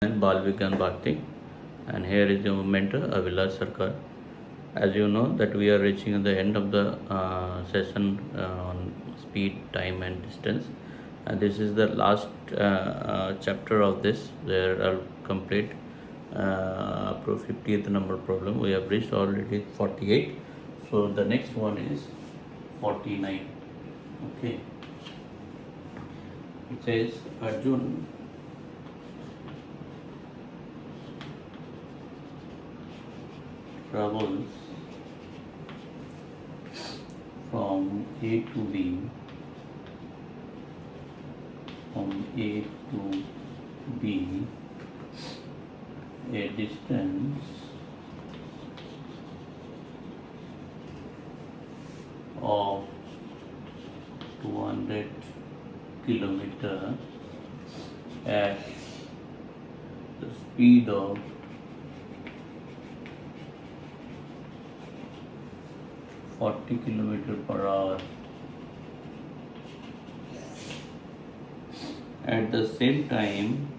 And Bal Vigyan Bharti, and here is your mentor Avilash Sarkar. As you know that we are reaching the end of the session on speed, time and distance, and this is the last chapter of this where I'll complete up to 50th number problem. We have reached already 48, so the next one is 49. Okay, it says Arjun travels from A to B, from A to B, a distance of 200 kilometer at the speed of 40 kilometer per hour. At the same time,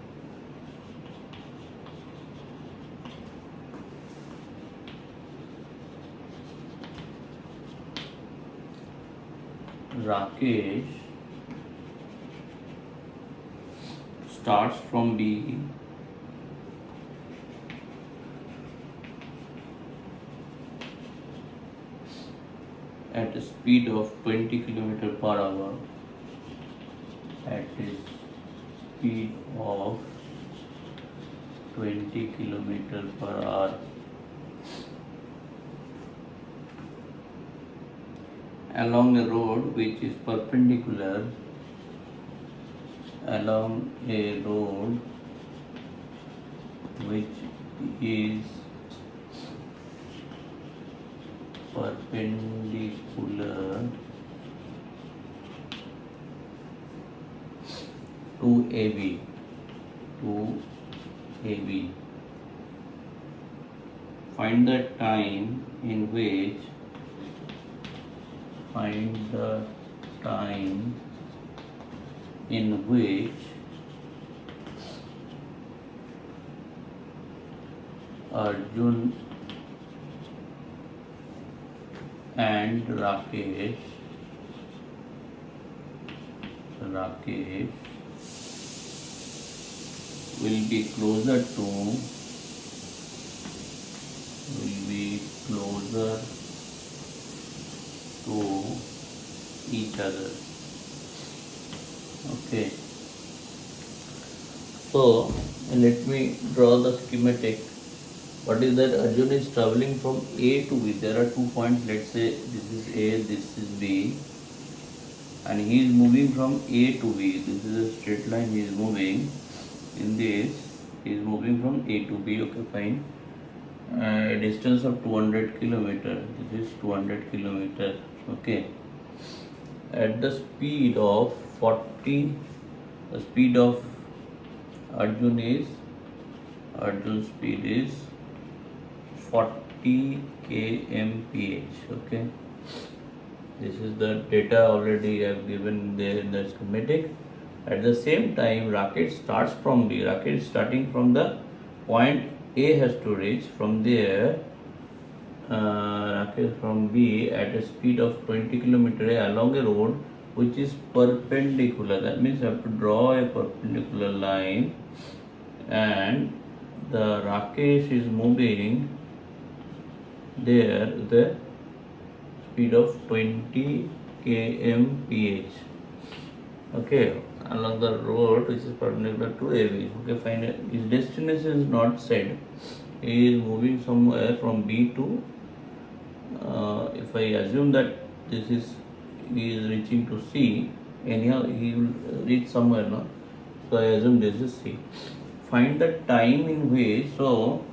Rakesh starts from B at a speed of 20 km per hour. At a speed of 20 km per hour. Along a road which is perpendicular, along a road which is perpendicular to AB, find the time in which Arjun and Rakesh will be closer to each other. Okay, so let me draw the schematic. What is that? Arjun is traveling from A to B. There are 2 points. Let's say this is A, this is B, and he is moving from A to B. This is a straight line he is moving. In this, he is moving from A to B. Okay, fine. A distance of 200 kilometer. This is 200 kilometer. Okay. At the speed of 40, the speed of Arjun's speed is 40 kmph. Okay, this is the data already I have given there in the schematic. At the same time, Rakesh starts from B. Rakesh starting from the point A has to reach. From there, Rakesh from B at a speed of 20 km along a road which is perpendicular. That means I have to draw a perpendicular line, and the Rakesh is moving there with the speed of 20 kmph. Okay, along the road which is perpendicular to AB. Okay, fine. His destination is not said. He is moving somewhere from B to. If I assume that this is he is reaching to C, anyhow he will reach somewhere, no? So I assume this is C. Find the time in which, so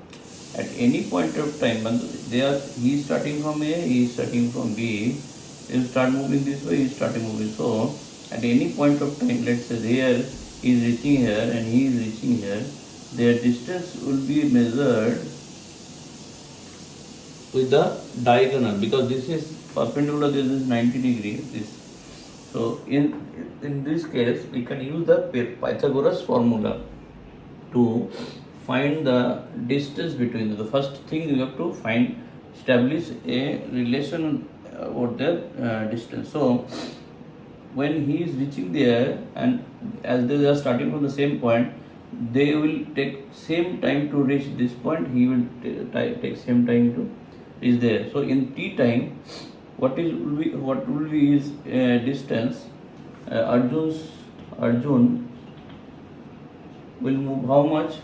at any point of time, he is starting from A, he is starting from B, he will start moving this way, he is starting moving. So at any point of time, let's say here he is reaching here and he is reaching here, their distance will be measured with the diagonal, because this is perpendicular, this is 90 degrees. So in this case, we can use the Pythagoras formula to find the distance between them. The first thing you have to establish a relation about their distance. So when he is reaching there, and as they are starting from the same point, they will take same time to reach this point. He will take same time to reach there. So in t time, what will be his distance? Arjun will move how much?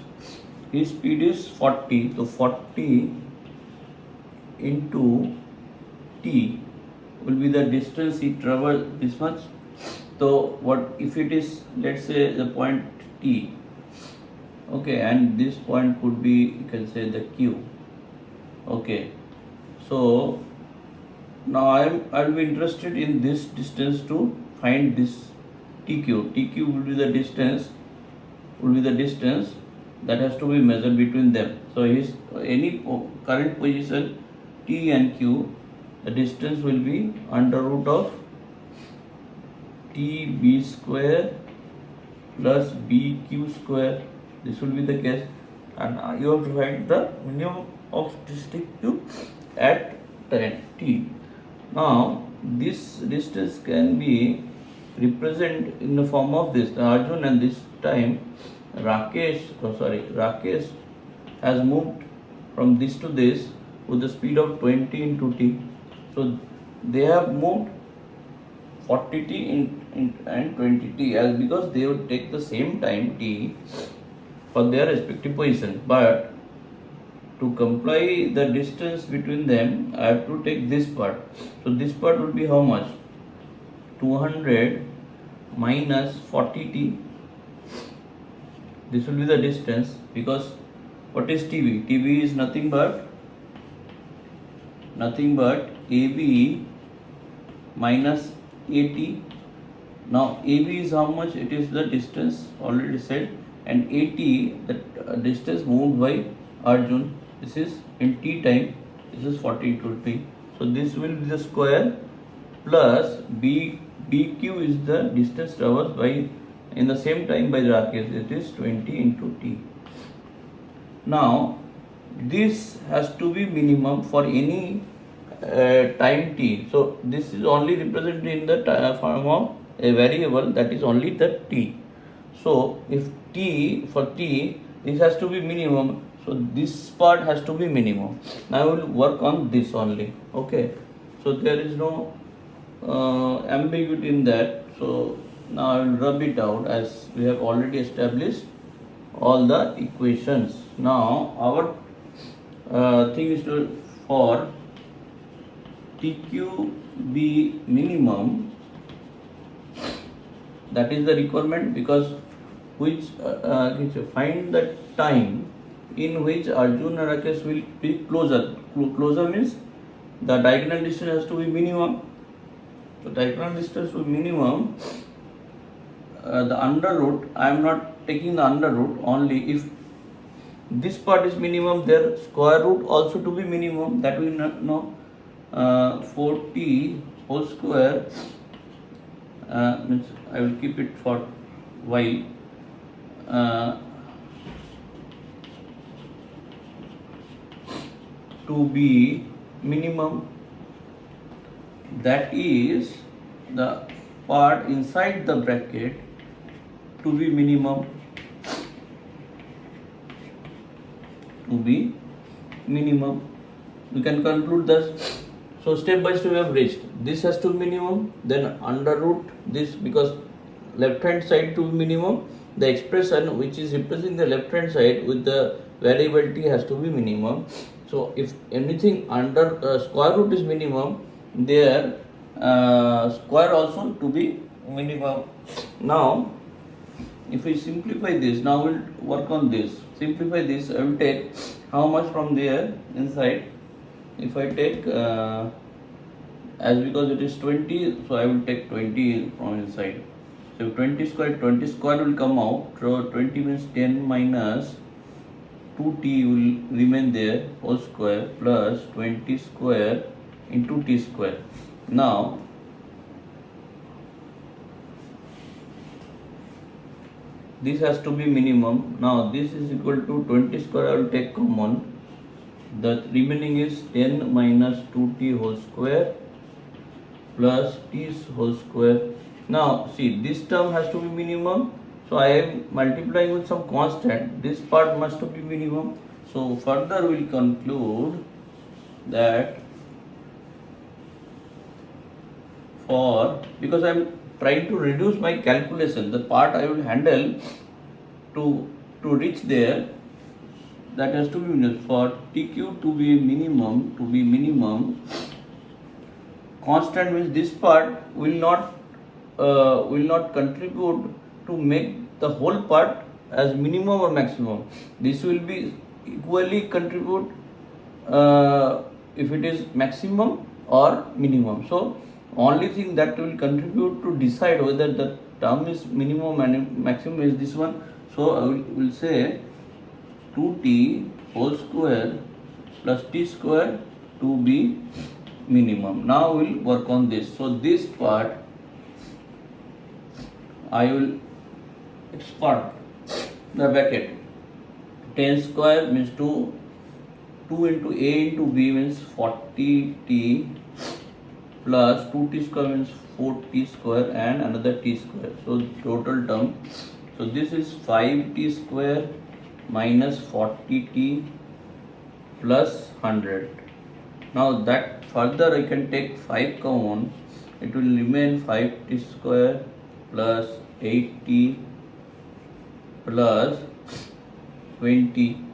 His speed is 40. So 40 into t will be the distance he traveled this much. So what if it is, let's say, the point T, okay, and this point could be, you can say, the Q. Okay, so now I'll be interested in this distance to find this TQ. TQ will be the distance that has to be measured between them. So his any current position T and Q, the distance will be under root of TB square plus BQ square. This will be the case, and you have to find the minimum of this TQ at T. Now this distance can be represented in the form of this Arjun, and this time Rakesh has moved from this to this with the speed of 20 into t. So they have moved 40t and 20t, as because they would take the same time t for their respective position. But to comply the distance between them, I have to take this part. So this part would be how much? 200 minus 40t. This will be the distance, because what is TB? TB is nothing but AB minus AT. Now AB is how much? It is the distance already said, and AT, the distance moved by Arjun. This is in t time. This is 40 into t. So this will be the square plus BQ is the distance traversed by in the same time by Rakesh. It is 20 into t. Now this has to be minimum for any time t. So this is only represented in the form of a variable, that is only the t. So if for t this has to be minimum, so this part has to be minimum. Now I will work on this only. Okay, so there is no ambiguity in that. So now I will rub it out, as we have already established all the equations. Now our thing is to, for TQ be minimum, that is the requirement, because which find the time in which Arjun and Rakesh will be closer. Closer means the diagonal distance has to be minimum. So diagonal distance to minimum, the under root, I am not taking the under root. Only if this part is minimum, their square root also to be minimum. That we know. 4t whole square means I will keep it for while to be minimum, that is the part inside the bracket to be minimum, we can conclude this. So step by step we have reached. This has to be minimum, then under root this, because left hand side to be minimum, the expression which is representing the left hand side with the variable t has to be minimum. So if anything under square root is minimum, their square also to be minimum. Now if we simplify this, now we'll work on this. Simplify this, I will take how much from there inside. If I take as because it is 20, so I will take 20 from inside. So 20 square will come out. So 20 means 10 minus 2t will remain there whole square plus 20 square into t square. Now this has to be minimum. Now this is equal to 20 square, I will take common. The remaining is 10 minus 2t whole square plus t whole square. Now see, this term has to be minimum, so I am multiplying with some constant. This part must be minimum. So further we will conclude that because I am trying to reduce my calculation, the part I will handle to reach there, that has to be minimum. For TQ to be minimum, constant means this part will not contribute to make the whole part as minimum or maximum. This will be equally contribute if it is maximum or minimum. So only thing that will contribute to decide whether the term is minimum and maximum is this one. So I will say 2t whole square plus t square to be minimum. Now we will work on this. So this part I will expand the bracket. 10 square means 2 into a into b means 40t plus 2t square means 4t square and another t square. So total term. So this is 5t square minus 40t plus 100. Now that further I can take 5 common. It will remain 5t square plus 8t plus 20.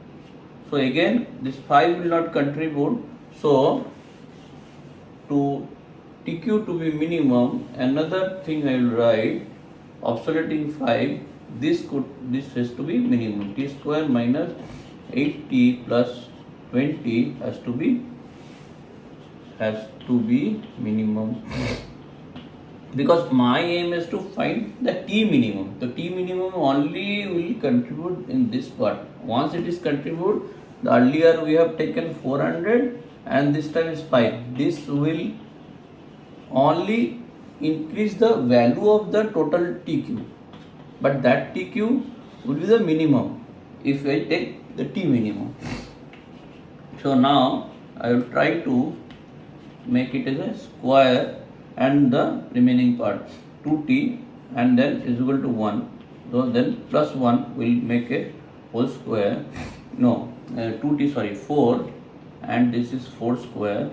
So again this 5 will not contribute. So to TQ to be minimum, another thing I will write, obsoleting 5, this has to be minimum. T square minus 8t plus 20 has to be minimum. Because my aim is to find the T minimum. The T minimum only will contribute in this part. Once it is contribute, the earlier we have taken 400 and this time is 5. This will only increase the value of the total TQ. But that TQ will be the minimum if I take the T minimum. So now I will try to make it as a square and the remaining part 2t and then is equal to 1. So then plus 1 will make a whole square. No, 2t, sorry, 4 and this is 4 square.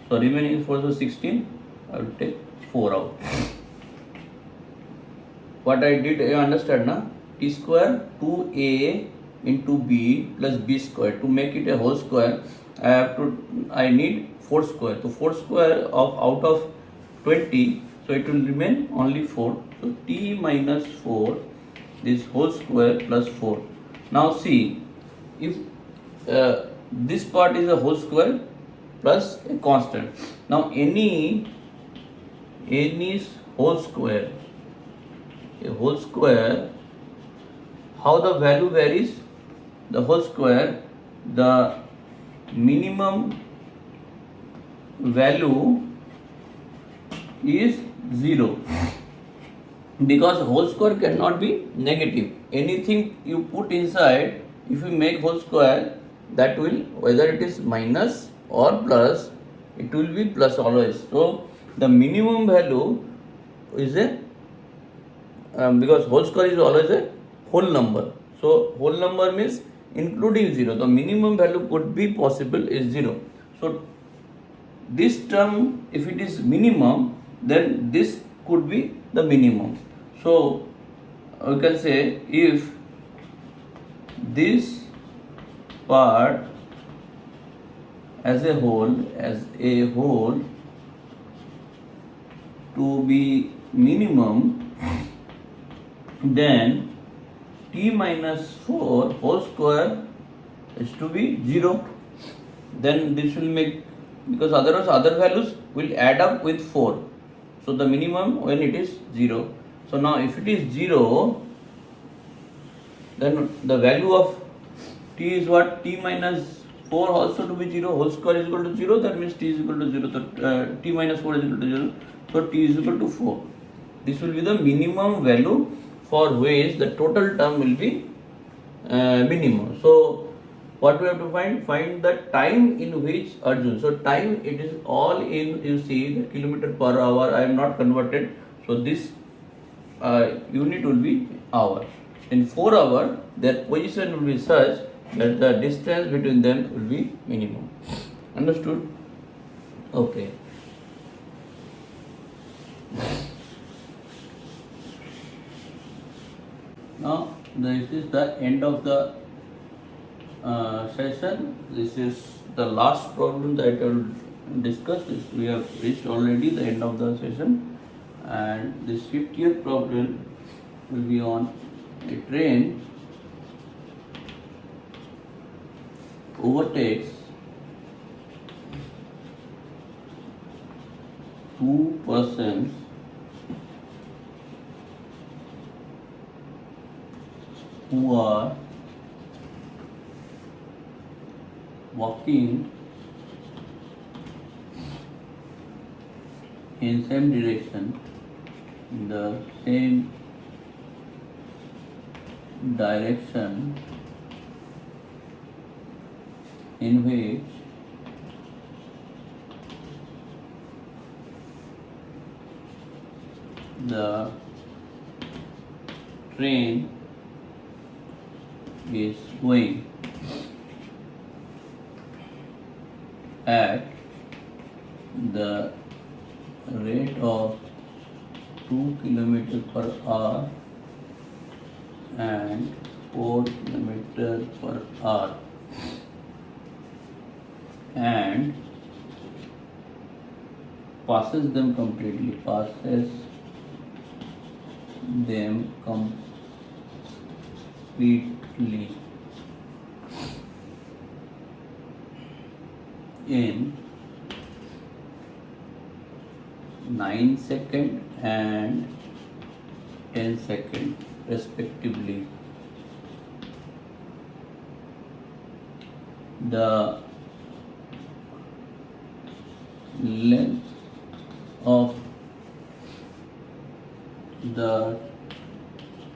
So remaining is 4, so 16. I will take 4 out. What I did, you understand now? T square 2a into b plus b square. To make it a whole square, I need 4 square. So 4 square out of 20, so it will remain only 4. So t minus 4, this whole square plus 4. Now see, if this part is a whole square plus a constant. Now any whole square, a whole square, how the value varies? The whole square, the minimum value is 0 because whole square cannot be negative. Anything you put inside, if you make whole square, that will, whether it is minus or plus, it will be plus always. So the minimum value is a because whole square is always a whole number. So whole number means including 0. The minimum value could be possible is 0. So this term, if it is minimum, then this could be the minimum. So we can say if this part as a whole to be minimum, then t minus 4 whole square is to be 0. Then this will make, because otherwise other values will add up with 4. So the minimum when it is 0. So now if it is 0, then the value of t is what? T minus 4 also to be 0, whole square is equal to 0, that means t is equal to 0, so t minus 4 is equal to 0, so t is equal to 4. This will be the minimum value for which the total term will be minimum. So what we have to find the time in which Arjun. So time, it is all in, you see the kilometer per hour. I am not converted, so this unit will be hour. In 4 hour, their position will be such that the distance between them will be minimum. Understood? Okay. Now this is the end of the session. This is the last problem that I will discuss. This we have reached already the end of the session, and this 50th problem will be on a train overtakes two persons who are walking in same direction, in the same direction in which the train is going at the rate of 2 km per hour and 4 km per hour, and passes them completely in 9 seconds and 10 seconds respectively. The length of the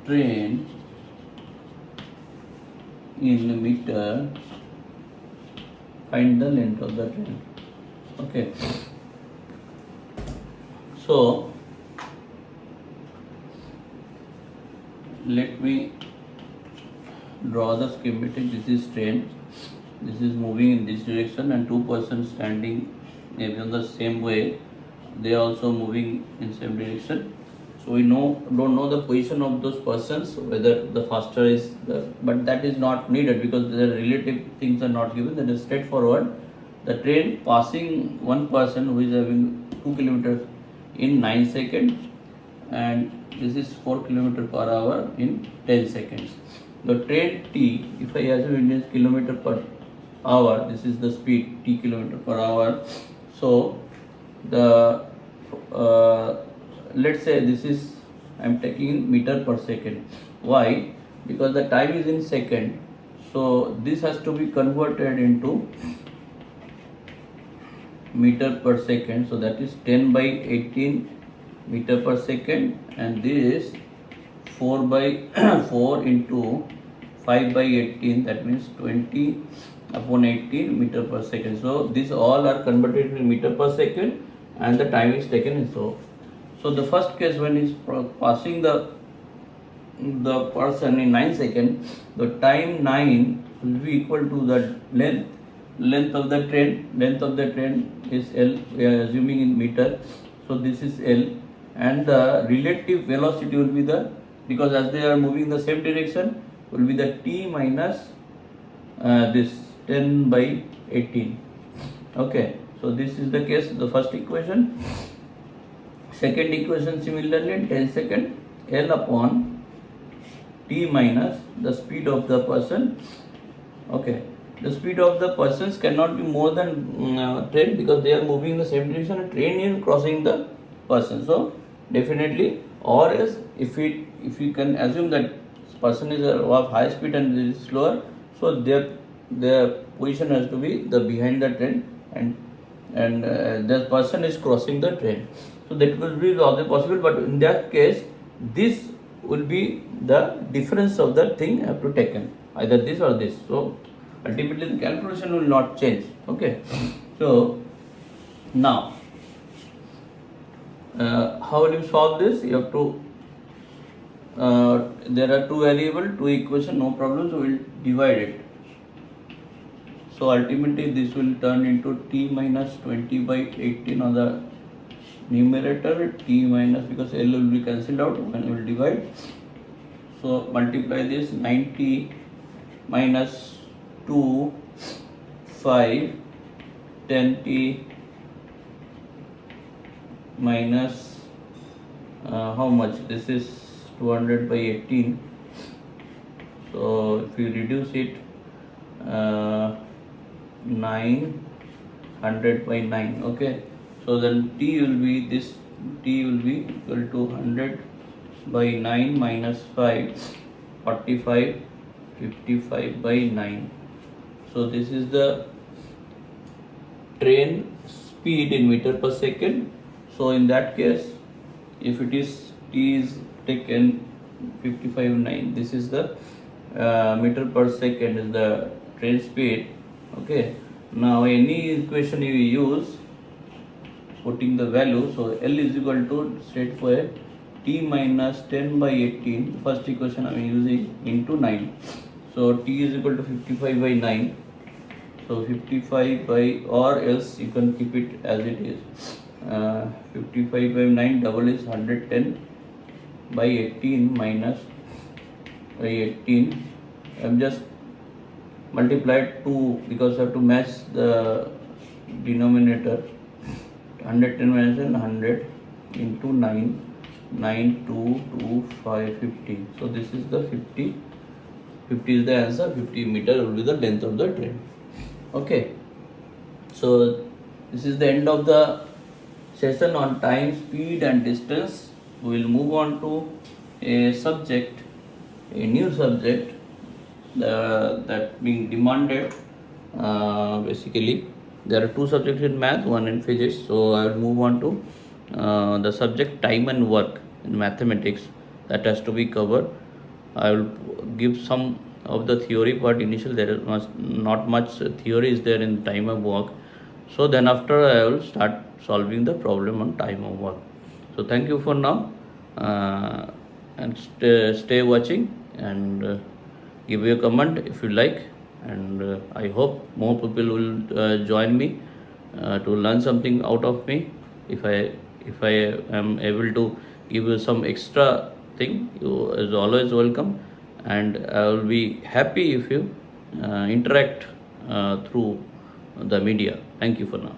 train in meter. Find the length of the train. Okay. So let me draw the schematic. This is train. This is moving in this direction, and two persons standing maybe on the same way. They are also moving in same direction. So we don't know the position of those persons, whether the faster is but that is not needed because the relative things are not given. That is straightforward. The train passing one person who is having 2 kilometers in 9 seconds, and this is 4 kilometers per hour in 10 seconds. The train T, if I assume it is kilometer per hour, this is the speed T kilometer per hour. So the let's say this is, I am taking in meter per second. Why? Because the time is in second, so this has to be converted into meter per second. So that is 10 by 18 meter per second, and this 4 by 4 into 5 by 18, that means 20 upon 18 meter per second. So these all are converted in meter per second, and the time is taken in so the first case, when is passing the person in 9 seconds, the time 9 will be equal to the length of the train. Length of the train is L, we are assuming in meter, so this is L, and the relative velocity will be the, because as they are moving in the same direction, will be the T minus this 10 by 18. Okay, so this is the case, the first equation. Second equation, similarly, in 10 seconds, L upon T minus the speed of the person. Okay, the speed of the persons cannot be more than train, because they are moving in the same direction, and train is crossing the person. So definitely, or else if we can assume that person is of high speed and is slower, so their position has to be the behind the train, and the person is crossing the train. So that will be also possible, but in that case, this will be the difference of the thing I have to taken, either this or this. So ultimately the calculation will not change. Okay. So now how will you solve this? You have to there are two variable, two equation, no problem, so we'll divide it. So ultimately this will turn into t minus 20 by 18 on the numerator, t minus, because L will be cancelled out when we will divide. So multiply this 90 minus 2, 5, 10t minus how much? This is 200 by 18. So if you reduce it, 900 by 9. Okay. So then t will be this, t will be equal to 100 by 9 minus 5, 45, 55 by 9. So this is the train speed in meter per second. So in that case, if it is t is taken 55 9, this is the meter per second is the train speed. Okay. Now any equation you use, putting the value, so L is equal to straightforward t minus 10 by 18, first equation I am using, into 9. So t is equal to 55 by 9. So 55 by, or else you can keep it as it is. 55 by 9 double is 110 by 18 minus by 18. I am just multiplied 2 because I have to match the denominator. 110 minus 100 into 9, 9, 2, 2, 5, 50. So this is the 50. 50 is the answer. 50 meter will be the length of the train. Okay. So this is the end of the session on time, speed and distance. We will move on to a subject, a new subject that being demanded. Basically there are two subjects in math, one in physics. So I will move on to the subject time and work in mathematics, that has to be covered. I will give some of the theory part. Initially there is not much theory is there in time of work. So then after I will start solving the problem on time of work. So thank you for now, and stay watching, and give me a comment if you like, and I hope more people will join me to learn something out of me. If I am able to give you some extra thing, you is always welcome, and I will be happy if you interact through the media. Thank you for now.